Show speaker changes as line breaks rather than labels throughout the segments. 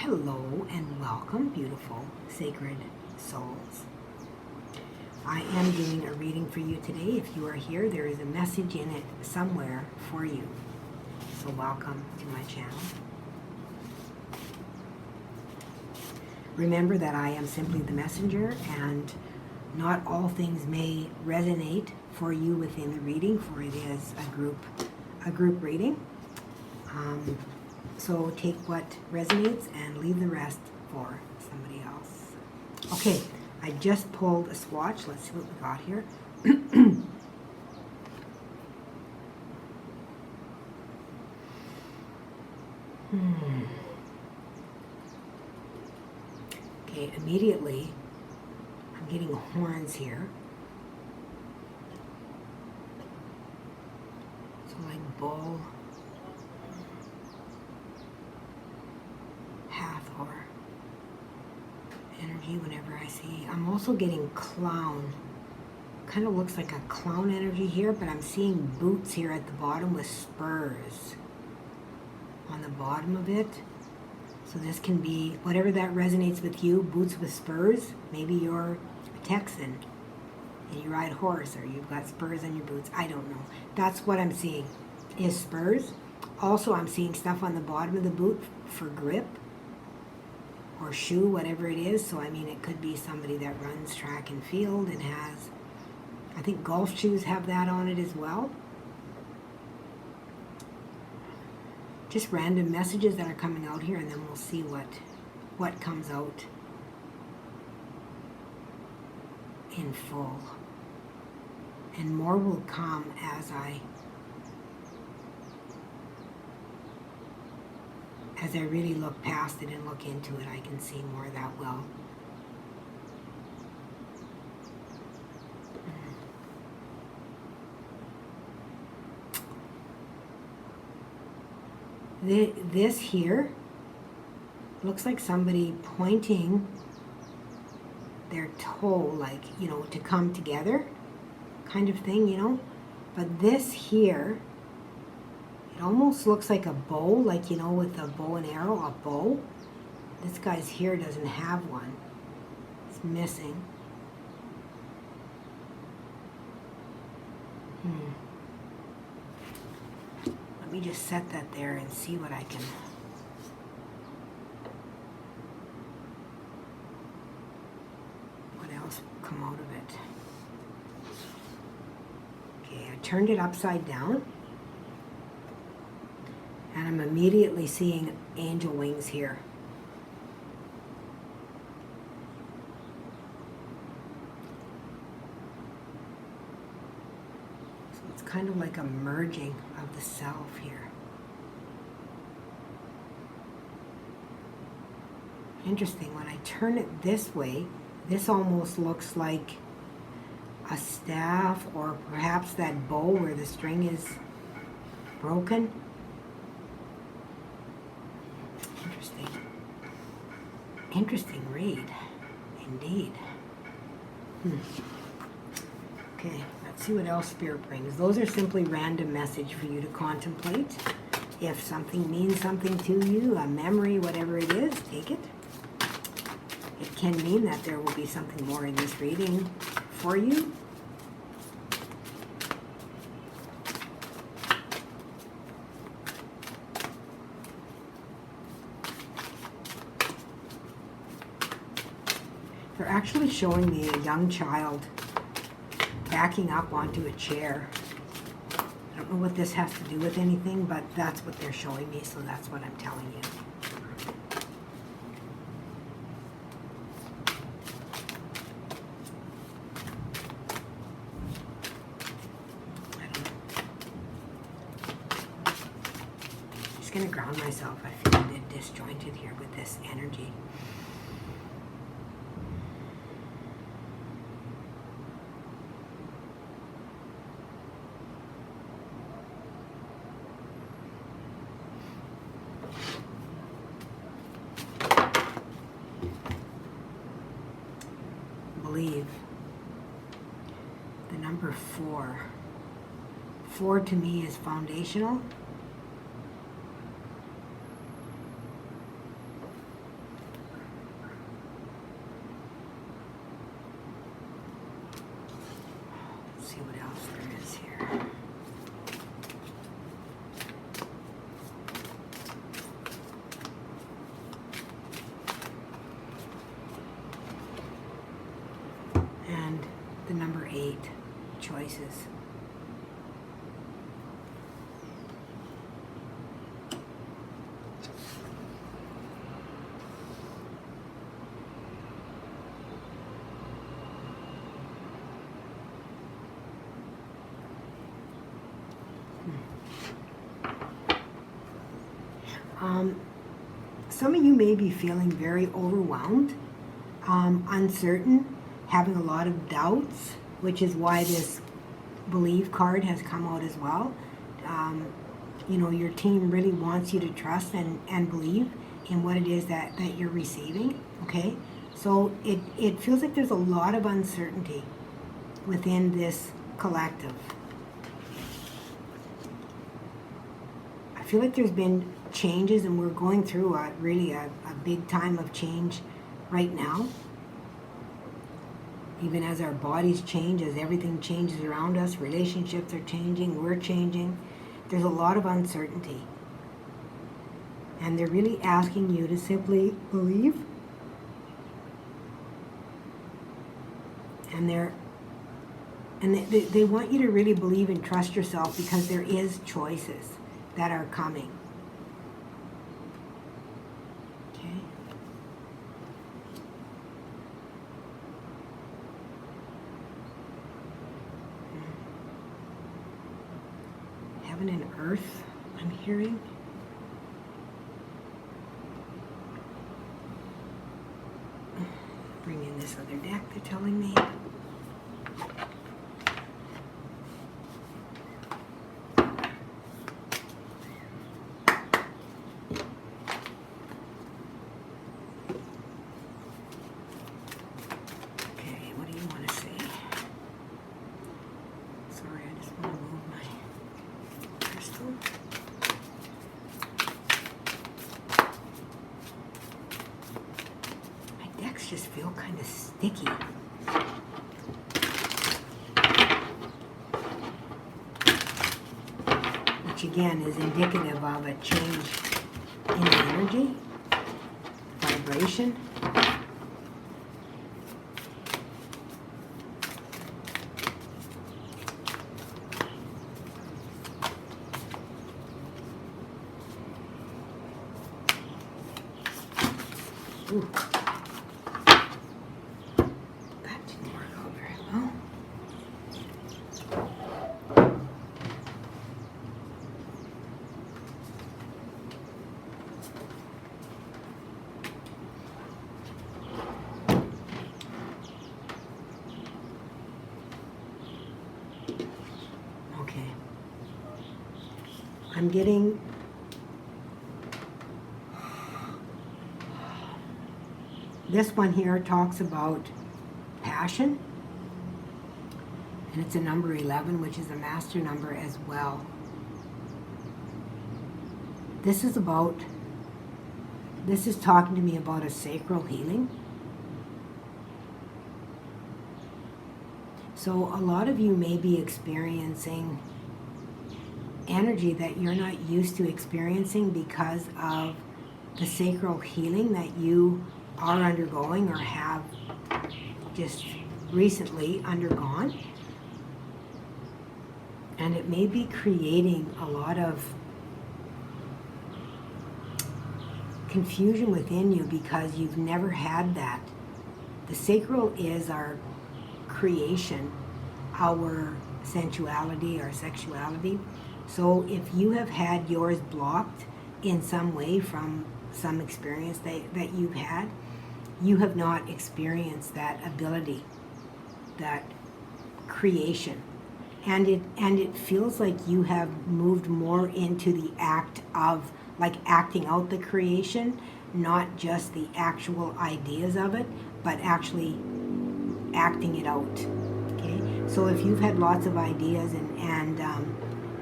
Hello and welcome, beautiful sacred souls. I am doing a reading for you today. If you are here, there is a message in it somewhere for you. So welcome to my channel. Remember that I am simply the messenger, and not all things may resonate for you within the reading, for it is a group reading. So take what resonates and leave the rest for somebody else. Okay, I just pulled a swatch. Let's see what we got here. Okay, immediately I'm getting horns here. So like bull, Hathor energy whenever I see. I'm also getting clown. Kind of looks like a clown energy here, but I'm seeing boots here at the bottom with spurs on the bottom of it. So this can be whatever that resonates with you, boots with spurs. Maybe you're a Texan and you ride horse, or you've got spurs on your boots. I don't know. That's what I'm seeing is spurs. Also, I'm seeing stuff on the bottom of the boot for grip or shoe, whatever it is. So I mean, it could be somebody that runs track and field and has, I think golf shoes have that on it as well. Just random messages that are coming out here, and then we'll see what comes out in full. And more will come as I really look past it and look into it. I can see more that well. This here looks like somebody pointing their toe, like, you know, to come together kind of thing, you know. But this here, it almost looks like a bow, like, you know, with a bow and arrow, a bow. This guy's here doesn't have one. It's missing. Let me just set that there and see what I can... What else will come out of it? Okay, I turned it upside down. And I'm immediately seeing angel wings here. So it's kind of like a merging of the self here. Interesting, when I turn it this way, this almost looks like a staff, or perhaps that bow where the string is broken. Interesting read, indeed. Okay, let's see what else Spirit brings. Those are simply random message for you to contemplate. If something means something to you, a memory, whatever it is, take it. It can mean that there will be something more in this reading for you. They're actually showing me a young child backing up onto a chair. I don't know what this has to do with anything, but that's what they're showing me, so that's what I'm telling you. I'm just going to ground myself. I feel a bit disjointed here with this energy. Believe. The number 4. 4 to me is foundational. see what else there is here. And the number 8, choices. Some of you may be feeling very overwhelmed, uncertain, having a lot of doubts, which is why this believe card has come out as well. You know, your team really wants you to trust and believe in what it is that you're receiving, okay? So it feels like there's a lot of uncertainty within this collective. I feel like there's been changes, and we're going through really a big time of change right now. Even as our bodies change, as everything changes around us, relationships are changing, we're changing. There's a lot of uncertainty. And they're really asking you to simply believe. And they want you to really believe and trust yourself, because there is choices that are coming. Okay? Heaven and earth, I'm hearing. Bring in this other deck, they're telling me. Just feel kind of sticky. Which again is indicative of a change in the energy, vibration. Ooh. I'm getting this one here talks about passion, and it's a number 11, which is a master number as well. This is talking to me about a sacral healing. So a lot of you may be experiencing energy that you're not used to experiencing because of the sacral healing that you are undergoing or have just recently undergone. And it may be creating a lot of confusion within you because you've never had that. The sacral is our creation, our sensuality, our sexuality. So if you have had yours blocked in some way from some experience that you've had, you have not experienced that ability, that creation. And it feels like you have moved more into the act of like acting out the creation, not just the actual ideas of it, but actually acting it out. Okay? So if you've had lots of ideas and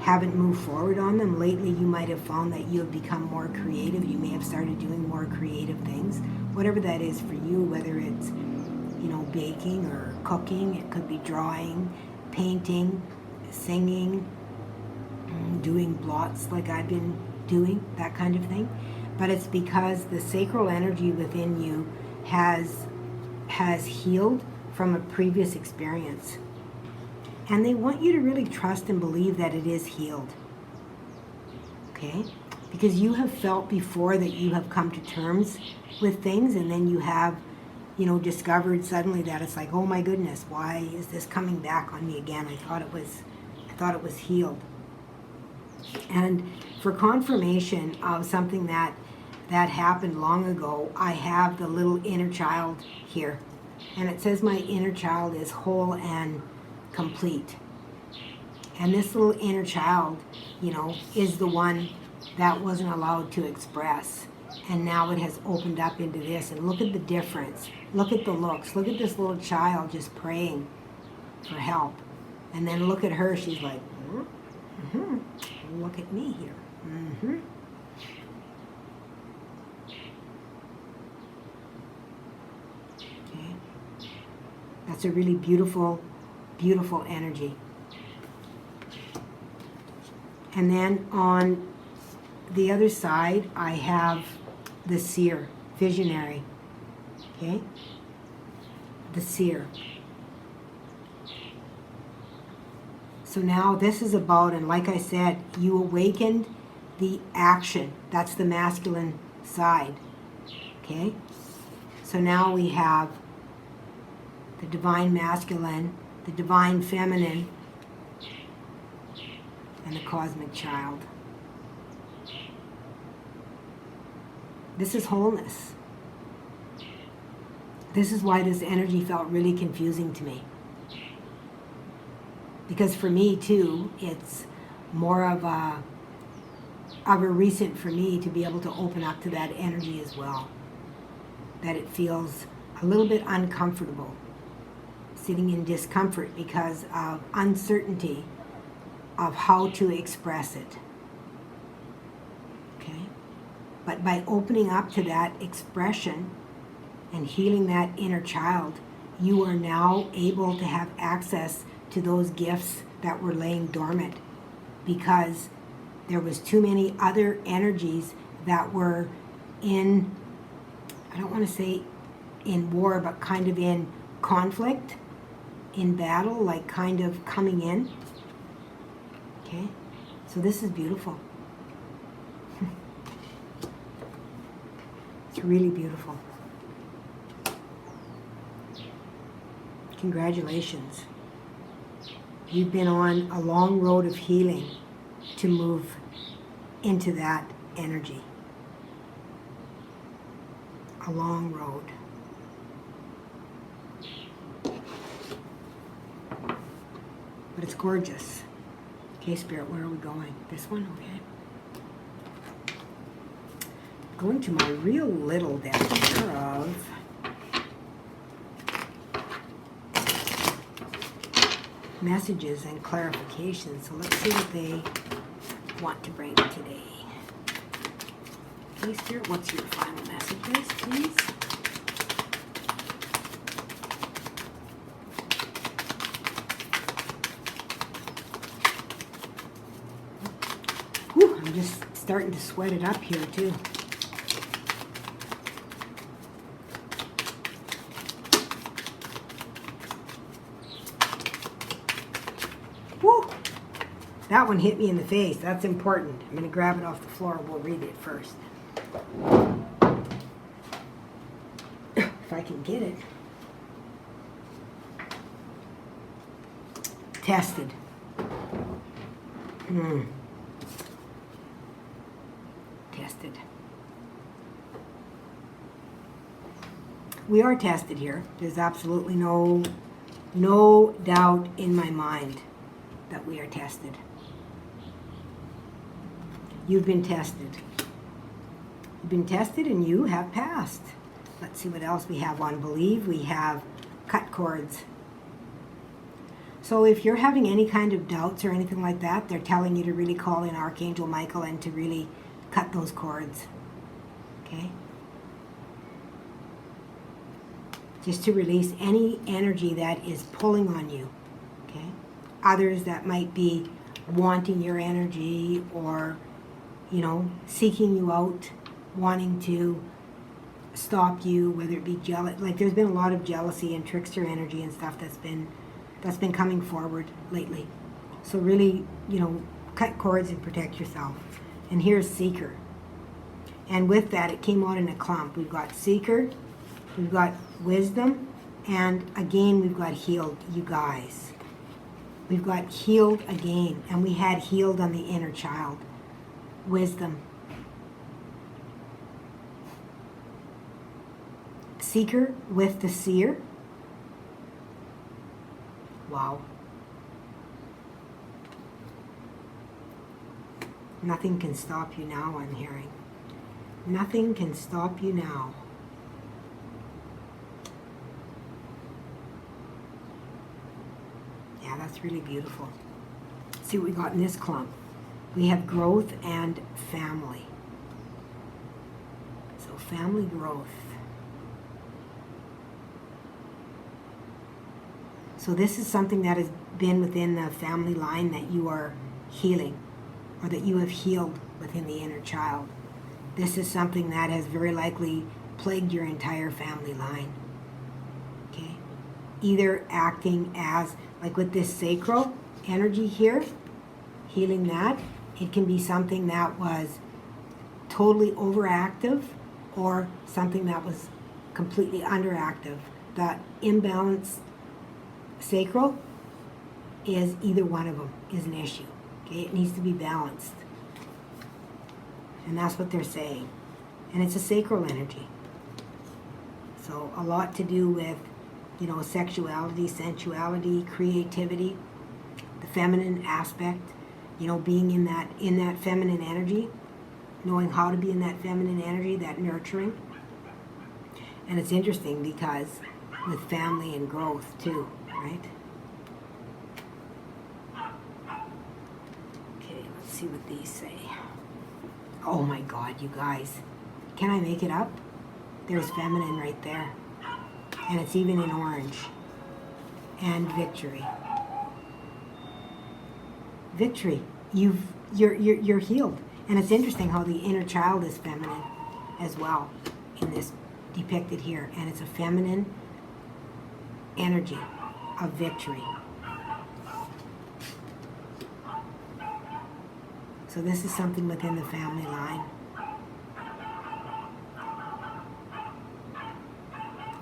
haven't moved forward on them lately, you might have found that you have become more creative. You may have started doing more creative things, whatever that is for you, whether it's, you know, baking or cooking. It could be drawing, painting, singing, doing blots like I've been doing, that kind of thing. But it's because the sacral energy within you has healed from a previous experience. And they want you to really trust and believe that it is healed. Okay? Because you have felt before that you have come to terms with things, and then you have, discovered suddenly that it's like, oh my goodness, why is this coming back on me again? I thought it was healed. And for confirmation of something that happened long ago, I have the little inner child here. And it says my inner child is whole and complete. And this little inner child, is the one that wasn't allowed to express. And now it has opened up into this. And look at the difference. Look at the looks. Look at this little child just praying for help. And then look at her. She's like, look at me here. Okay. That's a really beautiful, beautiful energy. And then on the other side, I have the seer, visionary. Okay? The seer. So now this is about, and like I said, you awakened the action. That's the masculine side. Okay? So now we have the divine masculine, the divine feminine, and the cosmic child. This is wholeness. This is why this energy felt really confusing to me. Because for me too, it's more of a recent for me to be able to open up to that energy as well. That it feels a little bit uncomfortable, sitting in discomfort because of uncertainty of how to express it. Okay? But by opening up to that expression and healing that inner child, you are now able to have access to those gifts that were laying dormant, because there was too many other energies that were in, I don't want to say in war, but kind of in conflict, in battle, like kind of coming in. Okay? So this is beautiful. It's really beautiful. Congratulations. You've been on a long road of healing to move into that energy. A long road. But it's gorgeous. Okay, Spirit, where are we going? This one? Okay. Going to my real little deck here of messages and clarifications. So let's see what they want to bring today. Okay, Spirit, what's your final messages, please? Whew, I'm just starting to sweat it up here, too. That one hit me in the face. That's important. I'm going to grab it off the floor and we'll read it first. If I can get it. Tested. Tested. We are tested here. There's absolutely no doubt in my mind that we are tested. You've been tested. You've been tested and you have passed. Let's see what else we have on believe. We have cut cords. So if you're having any kind of doubts or anything like that, they're telling you to really call in Archangel Michael and to really cut those cords. Okay? Just to release any energy that is pulling on you. Okay? others that might be wanting your energy, or, you know, seeking you out, wanting to stop you, whether it be jealous. Like, there's been a lot of jealousy and trickster energy and stuff that's been coming forward lately. So really, you know, cut cords and protect yourself. And here's Seeker. And with that, it came out in a clump. We've got Seeker, we've got Wisdom, and again, we've got Healed, you guys. We've got Healed again, and we had Healed on the inner child. Wisdom. Seeker with the Seer. Wow. Nothing can stop you now, I'm hearing. Nothing can stop you now. Yeah, that's really beautiful. See what we got in this clump. We have growth and family. So family growth. So this is something that has been within the family line that you are healing, or that you have healed within the inner child. This is something that has very likely plagued your entire family line. Okay? Either acting as, like with this sacral energy here, healing that, it can be something that was totally overactive, or something that was completely underactive. That imbalanced sacral is either one of them is an issue. Okay? It needs to be balanced. And that's what they're saying. And it's a sacral energy. So a lot to do with, you know, sexuality, sensuality, creativity, the feminine aspect, you know, being in that feminine energy, knowing how to be in that feminine energy, that nurturing. And it's interesting because with family and growth too, right? Okay, let's see what these say. Oh my God, you guys. Can I make it up? There's feminine right there. And it's even in orange. And victory. Victory. You're healed. And it's interesting how the inner child is feminine as well in this depicted here. And it's a feminine energy of victory. So this is something within the family line.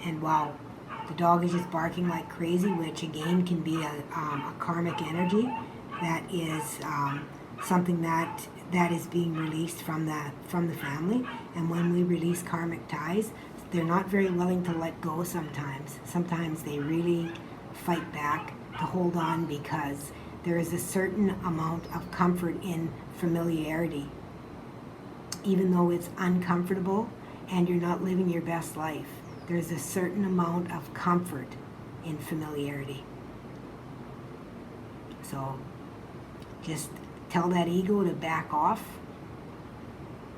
And wow, the dog is just barking like crazy, which again can be a karmic energy that is something that is being released from the family. And when we release karmic ties, they're not very willing to let go sometimes. Sometimes they really fight back to hold on, because there is a certain amount of comfort in familiarity. Even though it's uncomfortable and you're not living your best life, there's a certain amount of comfort in familiarity. So just tell that ego to back off,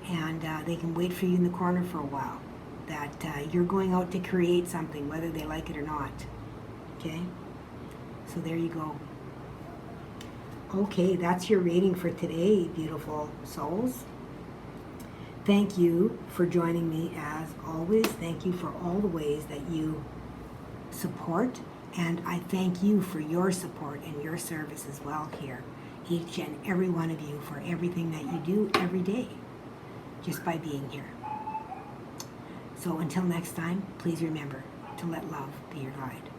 and they can wait for you in the corner for a while. That you're going out to create something, whether they like it or not. Okay? So there you go. Okay, that's your reading for today, beautiful souls. Thank you for joining me as always. Thank you for all the ways that you support. And I thank you for your support and your service as well here. Each and every one of you, for everything that you do every day, just by being here. So until next time, please remember to let love be your guide.